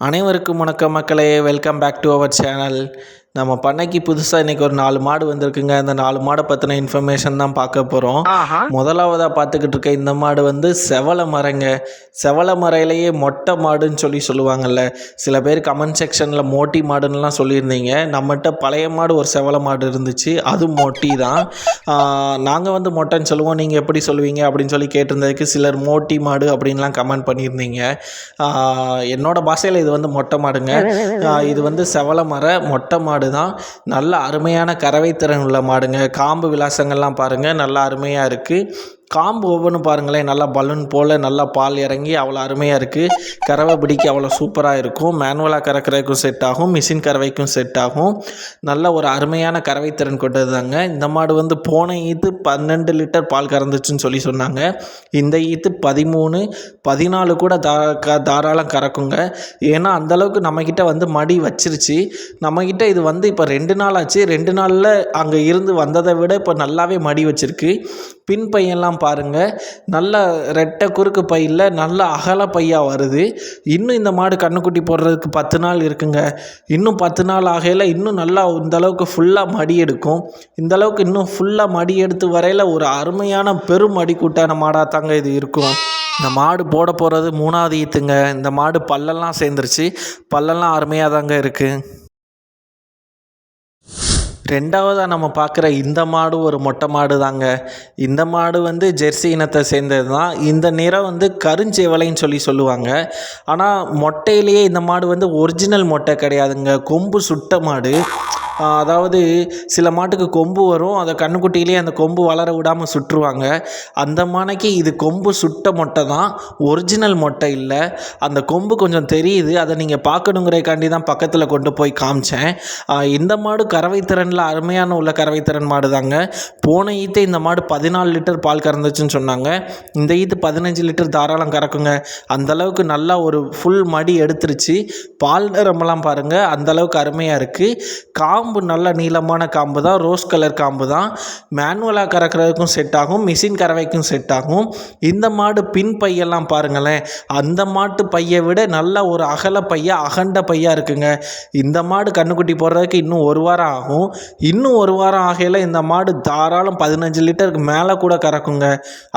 அனைவருக்கும் வணக்கம் மக்களே, welcome back to our channel. நம்ம பண்ணைக்கு புதுசாக இன்றைக்கி ஒரு 4 மாடு வந்திருக்குங்க. அந்த 4 மாடை பற்றின இன்ஃபர்மேஷன் தான் பார்க்க போகிறோம். முதலாவதாக பார்த்துக்கிட்டு இருக்க இந்த மாடு வந்து செவல மரங்க. செவல மரையிலேயே மொட்டை மாடுன்னு சொல்லுவாங்கள்ல. சில பேர் கமெண்ட் செக்ஷனில் மோட்டி மாடுன்னெலாம் சொல்லியிருந்தீங்க. நம்மகிட்ட பழைய மாடு ஒரு செவல மாடு இருந்துச்சு, அது மொட்டி தான். நாங்கள் வந்து மொட்டைன்னு சொல்லுவோம், நீங்கள் எப்படி சொல்லுவீங்க அப்படின்னு சொல்லி கேட்டிருந்ததுக்கு சிலர் மோட்டி மாடு அப்படின்லாம் கமெண்ட் பண்ணியிருந்தீங்க. என்னோட பாஷையில் இது வந்து மொட்டை மாடுங்க. இது வந்து செவல மர மொட்டை மாடு தான். நல்ல அருமையான கறவை திறன் உள்ள மாடுங்க. காம்பு விலாசங்கள்லாம் பாருங்கள், நல்லா அருமையாக இருக்குது. காம்பு ஒவ்வொன்றும் பாருங்களேன், நல்லா பலூன் போல் நல்லா பால் இறங்கி அவ்வளோ அருமையாக இருக்குது. கறவை பிடிக்க அவ்வளோ சூப்பராக இருக்கும். மேனுவலாக கறக்கிறதுக்கும் செட் ஆகும், மிஷின் கறவைக்கும் செட் ஆகும். நல்ல ஒரு அருமையான கறவை திறன் கொண்டது தாங்க. இந்த மாடு வந்து போன ஈத்து 12 லிட்டர் பால் கறந்துச்சுன்னு சொன்னாங்க. இந்த ஈத்து 13, 14 கூட தாராளம் கறக்குங்க. ஏன்னா அந்தளவுக்கு நம்மக்கிட்ட வந்து மடி வச்சிருச்சு. நம்மக்கிட்ட இது வந்து இப்போ 2 நாள் ஆச்சு. 2 நாளில் அங்கே இருந்து வந்ததை விட இப்போ நல்லாவே மடி வச்சிருக்கு. பின் பையெல்லாம் பாருங்கள், நல்ல ரெட்டை குறுக்கு பையில் நல்ல அகல பையாக வருது. இன்னும் இந்த மாடு கண்ணுக்குட்டி போடுறதுக்கு 10 நாள் இருக்குங்க. இன்னும் 10 நாள் ஆகையில் இன்னும் நல்லா இந்தளவுக்கு ஃபுல்லாக மடி எடுக்கும். இந்தளவுக்கு இன்னும் ஃபுல்லாக மடி எடுத்து வரையில் ஒரு அருமையான பெரும் மடி கூட்டான மாடாக தாங்க இது இருக்கும். இந்த மாடு போட போகிறது 3வது ஈத்துங்க. இந்த மாடு பல்லெல்லாம் சேர்ந்துருச்சு. பல்லெல்லாம் அருமையாக தாங்க இருக்குது. 2வதாக நம்ம பார்க்குற இந்த மாடு ஒரு மொட்டை மாடு தாங்க. இந்த மாடு வந்து ஜெர்சி இனத்தை சேர்ந்தது தான். இந்த நிறம் வந்து கருஞ்செவலைன்னு சொல்லுவாங்க. ஆனால் மொட்டையிலேயே இந்த மாடு வந்து ஒரிஜினல் மொட்டை கிடையாதுங்க, கொம்பு சுட்ட மாடு. அதாவது சில மாட்டுக்கு கொம்பு வரும், அதை கண்ணுக்குட்டியிலேயே அந்த கொம்பு வளர விடாமல் சுற்றுவாங்க. அந்த மானைக்கு இது கொம்பு சுட்ட மொட்டை தான், ஒரிஜினல் மொட்டை இல்லை. அந்த கொம்பு கொஞ்சம் தெரியுது, அதை நீங்கள் பார்க்கணுங்கிறக்காண்டி தான் பக்கத்தில் கொண்டு போய் காமிச்சேன். இந்த மாடு கறவை திறனில் அருமையான உள்ள கறவை திறன் மாடு தாங்க. போன ஈத்தை இந்த மாடு 14 லிட்டர் பால் கறந்துச்சுன்னு சொன்னாங்க. இந்த ஈத்து 15 லிட்டர் தாராளம் கறக்குங்க. அந்தளவுக்கு நல்லா ஒரு ஃபுல் மடி எடுத்துருச்சு. பால் நிறமெல்லாம் பாருங்கள், அந்தளவுக்கு அருமையாக இருக்குது. காம்பு நல்ல நீளமான காம்பு தான், ரோஸ் கலர் காம்பு தான். மேனுவலாக கறக்கிறதுக்கும் செட் ஆகும், மிஷின் கறவைக்கும் செட் ஆகும். இந்த மாடு பின் பையெல்லாம் பாருங்களேன், அந்த மாட்டு பையை விட நல்ல ஒரு அகல பையா, அகண்ட பையா இருக்குங்க. இந்த மாடு கண்ணுக்குட்டி போடுறதுக்கு இன்னும் 1 வாரம் ஆகும். இன்னும் 1 வாரம் ஆகையில் இந்த மாடு தாராளம் 15 லிட்டருக்கு மேலே கூட கறக்குங்க.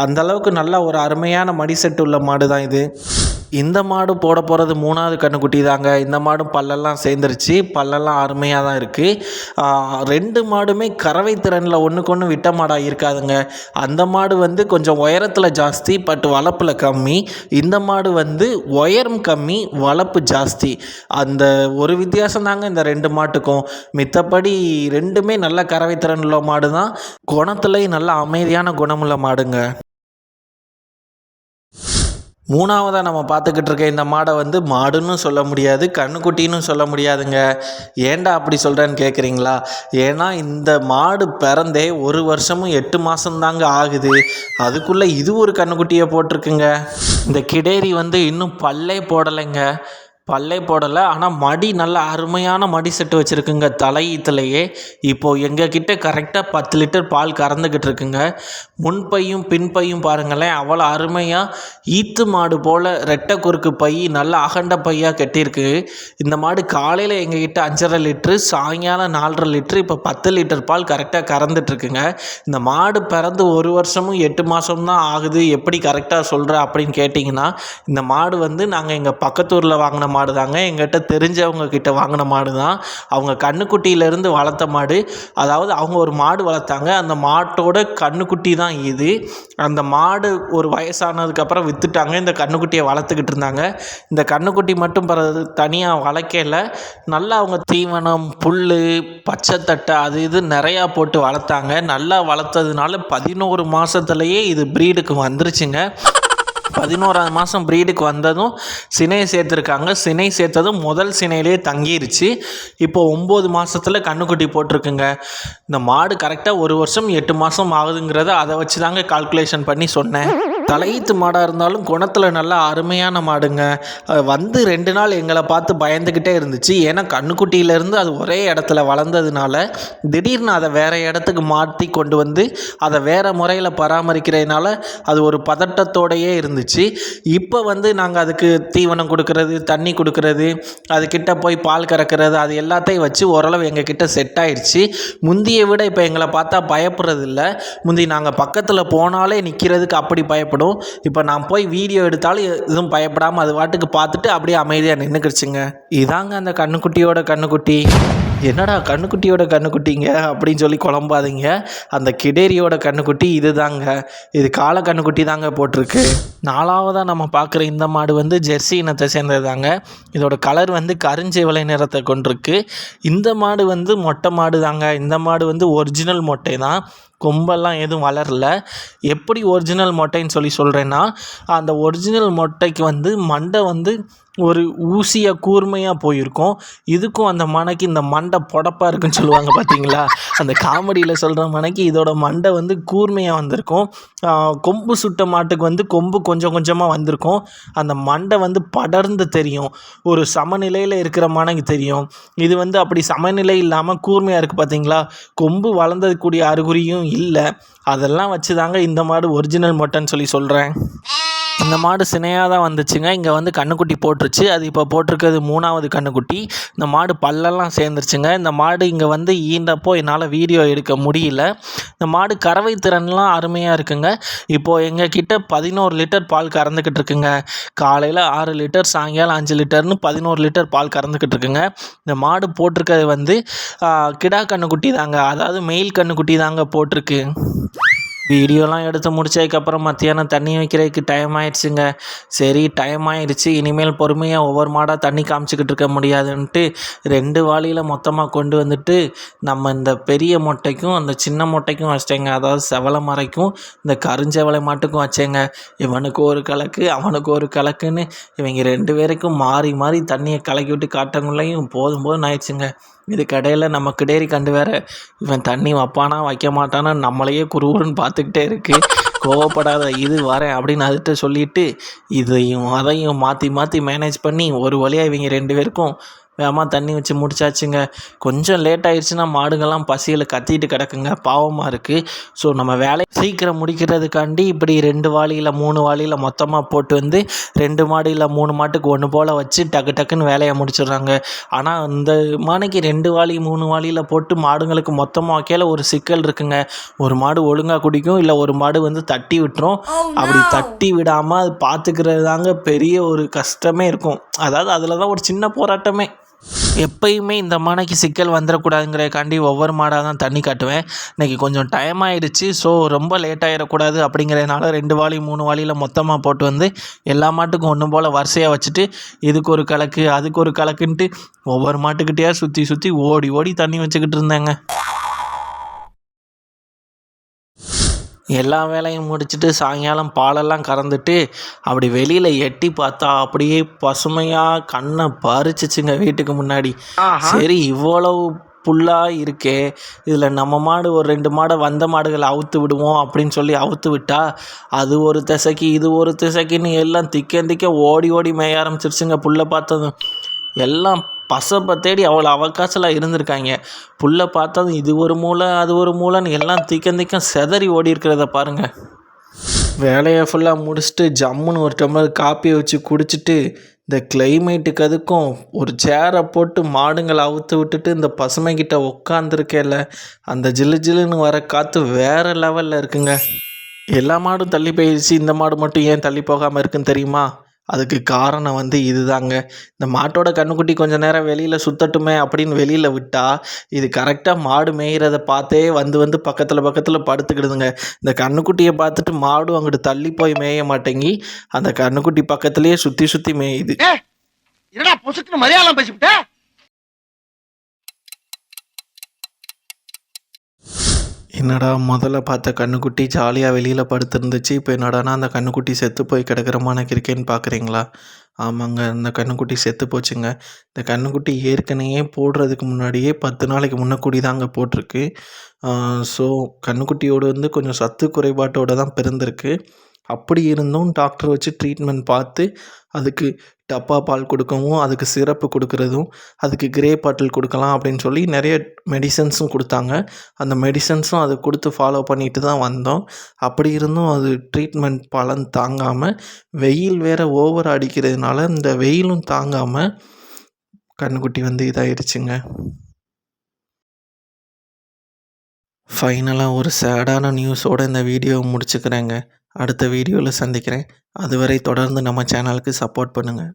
அந்தளவுக்கு நல்ல ஒரு அருமையான மடி செட்டு உள்ள மாடு தான் இது. இந்த மாடு போட போகிறது 3வது கண்ணுக்குட்டி தாங்க. இந்த மாடும் பல்லெல்லாம் சேர்ந்துருச்சு. பல்லெல்லாம் அருமையாக தான் இருக்குது. 2 மாடுமே கறவை திறனில் ஒன்றுக்கு விட்ட மாடாக இருக்காதுங்க. அந்த மாடு வந்து கொஞ்சம் உயரத்தில் ஜாஸ்தி, பட் வளர்ப்பில் கம்மி. இந்த மாடு வந்து உயரம் கம்மி, வளர்ப்பு ஜாஸ்தி. அந்த ஒரு வித்தியாசம் தாங்க இந்த 2 மாட்டுக்கும். மித்தபடி 2மே நல்ல கறவை திறன் உள்ள மாடு தான். குணத்துலேயும் நல்ல அமைதியான குணமுள்ள மாடுங்க. 3வதாக நம்ம பார்த்துக்கிட்டு இருக்க இந்த மாடை வந்து மாடுன்னு சொல்ல முடியாது, கண்ணுக்குட்டின்னு சொல்ல முடியாதுங்க. ஏன்டா அப்படி சொல்கிறேன்னு கேட்குறீங்களா? ஏன்னா இந்த மாடு பிறந்தே 1 வருஷமும் 8 மாதம்தாங்க ஆகுது. அதுக்குள்ளே இது ஒரு கண்ணுக்குட்டியை போட்டிருக்குங்க. இந்த கிடேரி வந்து இன்னும் பல்லே போடலைங்க, பல்லே போடலை. ஆனால் மடி நல்ல அருமையான மடி செட்டு வச்சுருக்குங்க தலையீத்துலையே. இப்போது எங்கள் கிட்டே கரெக்டாக 10 லிட்டர் பால் கறந்துக்கிட்டு இருக்குங்க. முன்பையும் பின்பையும் பாருங்களேன், அவ்வளோ அருமையாக ஈத்து மாடு போல் ரெட்டை குறுக்கு பை நல்ல அகண்ட பையாக கட்டியிருக்கு. இந்த மாடு காலையில் எங்கள் கிட்டே 5.5 லிட்ரு, சாயங்காலம் 4.5 லிட்ரு, இப்போ 10 லிட்டர் பால் கரெக்டாக கறந்துட்டுருக்குங்க. இந்த மாடு பிறந்து 1 வருஷமும் 8 மாதம் தான் ஆகுது, எப்படி கரெக்டாக சொல்கிற அப்படின்னு கேட்டிங்கன்னா, இந்த மாடு வந்து நாங்கள் எங்கள் பக்கத்தூரில் வாங்கின மாடு தாங்க. எங்கிட்ட தெரிஞ்சவங்க கிட்ட வாங்கின மாடு தான். அவங்க கண்ணுக்குட்டியிலேருந்து வளர்த்த மாடு. அதாவது அவங்க ஒரு மாடு வளர்த்தாங்க, அந்த மாட்டோட கண்ணுக்குட்டி தான் இது. அந்த மாடு ஒரு வயசானதுக்கப்புறம் விற்றுட்டாங்க. இந்த கண்ணுக்குட்டியை வளர்த்துக்கிட்டு இருந்தாங்க. இந்த கண்ணுக்குட்டி மட்டும் தனியாக வளர்க்கல, நல்லா அவங்க தீவனம், புல், பச்சைத்தட்டை அது இது நிறையா போட்டு வளர்த்தாங்க. நல்லா வளர்த்ததுனால 11 மாதத்துலேயே இது ப்ரீடுக்கு வந்துருச்சுங்க. 11ஆவது மாதம் ப்ரீடுக்கு வந்ததும் சினையை சேர்த்துருக்காங்க. சினை சேர்த்ததும் முதல் சினையிலே தங்கிருச்சு. இப்போ 9 மாதத்தில் கண்ணுக்குட்டி போட்டிருக்குங்க. இந்த மாடு கரெக்டாக 1 வருஷம் 8 மாதம் ஆகுதுங்கிறத அதை வச்சு தாங்க கால்குலேஷன் பண்ணி சொன்னேன். தலையீத்து மாடாக இருந்தாலும் குணத்தில் நல்லா அருமையான மாடுங்க. வந்து 2 நாள் எங்களை பார்த்து பயந்துக்கிட்டே இருந்துச்சு. ஏன்னா கன்றுக்குட்டியிலேருந்து அது ஒரே இடத்துல வளர்ந்ததுனால திடீர்னு அதை வேறு இடத்துக்கு மாற்றி கொண்டு வந்து அதை வேறு முறையில் பராமரிக்கிறதுனால அது ஒரு பதட்டத்தோடையே இருந்துச்சு. இப்போ வந்து நாங்கள் அதுக்கு தீவனம் கொடுக்கறது, தண்ணி கொடுக்கறது, அதுக்கிட்ட போய் பால் கறக்கிறது, அது எல்லாத்தையும் வச்சு ஓரளவு எங்ககிட்ட செட் ஆயிடுச்சு. முந்தியை விட இப்போ எங்களை பார்த்தா பயப்படுறது இல்லை. முந்தி நாங்கள் பக்கத்தில் போனாலே நிற்கிறதுக்கு அப்படி பயப்படும். இப்போ நான் போய் வீடியோ எடுத்தாலும் எதுவும் பயப்படாமல் அது வாட்டுக்கு பார்த்துட்டு அப்படியே அமைதியாக நின்றுக்கிடுச்சுங்க. இதாங்க அந்த கண்ணுக்குட்டியோட கண்ணுக்குட்டி. என்னடா கண்ணுக்குட்டியோட கண்ணுக்குட்டிங்க அப்படின்னு சொல்லி குழம்பாதீங்க. அந்த கிடேரியோட கண்ணுக்குட்டி இது தாங்க. இது காளை கண்ணுக்குட்டி தாங்க போட்டிருக்கு. 4வதாக நம்ம பார்க்குற இந்த மாடு வந்து ஜெர்சி இனத்தை சேர்ந்தது தாங்க. இதோட கலர் வந்து கருஞ்சேவலை நிறத்தை கொண்டிருக்கு. இந்த மாடு வந்து மொட்டை மாடு தாங்க. இந்த மாடு வந்து ஒரிஜினல் மொட்டை தான். கொம்பெல்லாம் எதுவும் வளரல. எப்படி ஒரிஜினல் மொட்டைன்னு சொல்லி சொல்கிறேன்னா, அந்த ஒரிஜினல் மொட்டைக்கு வந்து மண்டை வந்து ஒரு ஊசியாக கூர்மையாக போயிருக்கும். இதுக்கும் அந்த மனைக்கு இந்த மண்டை பொடப்பாக இருக்குன்னு சொல்லுவாங்க பார்த்தீங்களா, அந்த காமெடியில் சொல்கிற மனைக்கு இதோட மண்டை வந்து கூர்மையாக வந்திருக்கும். கொம்பு சுட்ட மாட்டுக்கு வந்து கொம்பு கொஞ்சம் கொஞ்சமாக வந்திருக்கும். அந்த மண்டை வந்து படர்ந்து தெரியும். ஒரு சமநிலையில் இருக்கிற மனைக்கு தெரியும். இது வந்து அப்படி சமநிலை இல்லாமல் கூர்மையாக இருக்குது பார்த்தீங்களா, கொம்பு வளர்ந்ததுக்கூடிய அறிகுறியும் இல்லை. அதெல்லாம் வச்சு தாங்க இந்த மாடு ஒரிஜினல் மொட்டைன்னு சொல்லி சொல்கிறேன். இந்த மாடு சினையாக தான் வந்துச்சுங்க. இங்கே வந்து கன்றுக்குட்டி போட்டுருச்சு. அது இப்போ போட்டிருக்கிறது 3வது கன்றுக்குட்டி. இந்த மாடு பல்லெல்லாம் சேர்ந்துருச்சுங்க. இந்த மாடு இங்கே வந்து ஈண்டப்போ என்னால் வீடியோ எடுக்க முடியல. இந்த மாடு கறவை திறன்லாம் அருமையாக இருக்குங்க. இப்போது எங்கள் கிட்ட 11 லிட்டர் பால் கறந்துக்கிட்டு இருக்குங்க. காலையில் 6 லிட்டர், சாயங்காலம் 5 லிட்டர்னு 11 லிட்டர் பால் கறந்துக்கிட்டு இருக்குங்க. இந்த மாடு போட்டிருக்கிறது வந்து கிடா கன்றுக்குட்டி தாங்க. அதாவது மெயில் கன்றுக்குட்டி தாங்க போட்டிருக்கு. வீடியோலாம் எடுத்து முடிச்சதுக்கப்புறம் மத்தியானம் தண்ணி வைக்கிறதுக்கு டைம் ஆயிடுச்சுங்க. சரி டைம் ஆயிடுச்சு, இனிமேல் பொறுமையாக ஒவ்வொரு மாடாக தண்ணி காமிச்சிக்கிட்டு இருக்க முடியாதுன்ட்டு 2 வாளியில் மொத்தமாக கொண்டு வந்துட்டு நம்ம இந்த பெரிய மொட்டைக்கும் அந்த சின்ன மொட்டைக்கும் வச்சிட்டேங்க. அதாவது செவலை மறைக்கும் இந்த கருஞ்செவலை மாட்டுக்கும் வச்சேங்க. இவனுக்கு ஒரு கலக்கு, அவனுக்கு ஒரு கலக்குன்னு இவங்க 2 பேருக்கும் மாறி மாறி தண்ணியை கலக்கி விட்டு காட்டங்குள்ளையும் போதும் போதும் ஆயிடுச்சுங்க. இதுக்கடையில் நம்ம கிடேரி கண்டு வேற இவன் தண்ணி வைப்பானா வைக்க மாட்டானா நம்மளையே குறுகுறுன்னு பார்த்துக்கிட்டே இருக்குது. கோவப்படாத, இது வரேன் அப்படின்னு அதுகிட்ட சொல்லிவிட்டு இதையும் அதையும் மாற்றி மாற்றி மேனேஜ் பண்ணி ஒரு வழியாக இவங்க 2 பேருக்கும் வேகமாக தண்ணி வச்சு முடிச்சாச்சுங்க. கொஞ்சம் லேட் ஆயிடுச்சுன்னா மாடுங்கள்லாம் பசியில் கத்திட்டு கிடக்குங்க, பாவமாக இருக்குது. ஸோ நம்ம வேலையை சீக்கிரம் முடிக்கிறதுக்காண்டி இப்படி 2 வாளியில் 3 வாளியில் மொத்தமாக போட்டு வந்து 2 மாடு இல்லை 3 மாட்டுக்கு ஒன்று போல் வச்சு டக்கு டக்குன்னு வேலையை முடிச்சிடுறாங்க. ஆனால் இந்த மானைக்கு 2 வாளி 3 வாளியில் போட்டு மாடுங்களுக்கு மொத்தமாக வைக்கல ஒரு சிக்கல் இருக்குங்க. ஒரு மாடு ஒழுங்காக குடிக்கும், இல்லை ஒரு மாடு வந்து தட்டி விட்டுரும். அப்படி தட்டி விடாமல் அது பார்த்துக்கிறது தாங்க பெரிய ஒரு கஷ்டமே இருக்கும். அதாவது அதில் தான் ஒரு சின்ன போராட்டமே. எப்பயுமே இந்த மானைக்கு சிக்கல் வந்துடக்கூடாதுங்கிறதுக்காண்டி ஒவ்வொரு மாடாக தான் தண்ணி காட்டுவேன். இன்றைக்கி கொஞ்சம் டைம் ஆகிடுச்சு. ஸோ ரொம்ப லேட் ஆகிடக்கூடாது அப்படிங்கிறதுனால 2 வாளி 3 வாளியில் மொத்தமாக போட்டு வந்து எல்லா மாட்டுக்கும் ஒன்று போல் வரிசையாக வச்சுட்டு இதுக்கு ஒரு கலக்கு அதுக்கு ஒரு கலக்குன்ட்டு ஒவ்வொரு மாட்டுக்கிட்டேயே சுற்றி சுற்றி ஓடி ஓடி தண்ணி வச்சுக்கிட்டு இருந்தேங்க. எல்லா வேலையும் முடிச்சுட்டு சாயங்காலம் பாலெல்லாம் கறந்துட்டு அப்படி வெளியில் எட்டி பார்த்தா அப்படியே பசுமையாக கண்ணை பறிச்சிச்சுங்க வீட்டுக்கு முன்னாடி. சரி இவ்வளவு புல்லாக இருக்கே, இதில் நம்ம மாடு ஒரு 2 மாடை வந்த மாடுகளை அவுத்து விடுவோம் அப்படின்னு சொல்லி அவுத்து விட்டா அது ஒரு திசைக்கு இது ஒரு திசைக்குன்னு எல்லாம் திக்க ஓடி ஓடி மேய ஆரம்பிச்சிருச்சுங்க. புல்லை பார்த்ததும் எல்லாம் பசப்பை தேடி அவ்வளோ அவகாசலாம் இருந்திருக்காங்க. புல்லை பார்த்ததும் இது ஒரு மூலை அது ஒரு மூலைன்னு எல்லாம் திக்கம் செதறி ஓடி இருக்கிறத பாருங்கள். வேலையை ஃபுல்லாக முடிச்சுட்டு ஜம்முன்னு ஒரு டம்ளர் காப்பியை வச்சு குடிச்சிட்டு இந்த கிளைமேட்டுக்கு அதுக்கும் ஒரு சேரை போட்டு மாடுங்களை அவுத்து விட்டுட்டு இந்த பசுமைக்கிட்ட உட்காந்துருக்கேல்ல, அந்த ஜில்லு ஜில்லுன்னு வர காற்று வேறு லெவலில் இருக்குங்க. எல்லா மாடும் தள்ளி போயிடுச்சு, இந்த மாடு மட்டும் ஏன் தள்ளி போகாமல் இருக்குன்னு தெரியுமா? அதுக்கு காரணம் வந்து இதுதாங்க. இந்த மாட்டோட கன்றுக்குட்டி கொஞ்சம் நேரம் வெளியில் சுற்றட்டுமே அப்படின்னு வெளியில் விட்டால் இது கரெக்டாக மாடு மேய்கிறத பார்த்தே வந்து பக்கத்தில் படுத்துக்கிடுதுங்க. இந்த கன்றுக்குட்டியை பார்த்துட்டு மாடும் அங்கிட்டு தள்ளி போய் மேய மாட்டேங்கி அந்த கன்றுக்குட்டி பக்கத்துலேயே சுற்றி மேயுது. என்னடா முதல்ல பார்த்த கன்றுக்குட்டி ஜாலியாக வெளியில் படுத்துருந்துச்சு, இப்போ என்னடானா அந்த கன்றுக்குட்டி செத்து போய் கிடக்கிறமானக்கு இருக்கேன்னு பார்க்குறீங்களா? ஆமாங்க, இந்த கன்றுக்குட்டி செத்து போச்சுங்க. இந்த கன்றுக்குட்டி ஏற்கனவே போடுறதுக்கு முன்னாடியே 10 நாளைக்கு முன்னக்கூடி தாங்க போட்டிருக்கு. ஸோ கன்றுக்குட்டியோடு வந்து கொஞ்சம் சத்து குறைபாட்டோடு தான் பிறந்திருக்கு. அப்படி இருந்தும் டாக்டர் வச்சு ட்ரீட்மெண்ட் பார்த்து அதுக்கு டப்பா பால் கொடுக்கவும், அதுக்கு சிரப்பு கொடுக்குறதும், அதுக்கு கிரே பாட்டில் கொடுக்கலாம் அப்படின்னு சொல்லி நிறைய மெடிசன்ஸும் கொடுத்தாங்க. அந்த மெடிசன்ஸும் அது கொடுத்து ஃபாலோ பண்ணிட்டு தான் வந்தோம். அப்படி இருந்தும் அது ட்ரீட்மெண்ட் பலன் தாங்காமல், வெயில் வேறு ஓவர் அடிக்கிறதுனால இந்த வெயிலும் தாங்காமல் கன்றுக்குட்டி வந்து இதாகிடுச்சுங்க. ஃபைனலாக ஒரு சேடான நியூஸோடு இந்த வீடியோவை முடிச்சுக்கிறேங்க. அடுத்த வீடியோவில் சந்திக்கிறேன். அதுவரை தொடர்ந்து நம்ம சேனலுக்கு சப்போர்ட் பண்ணுங்கள்.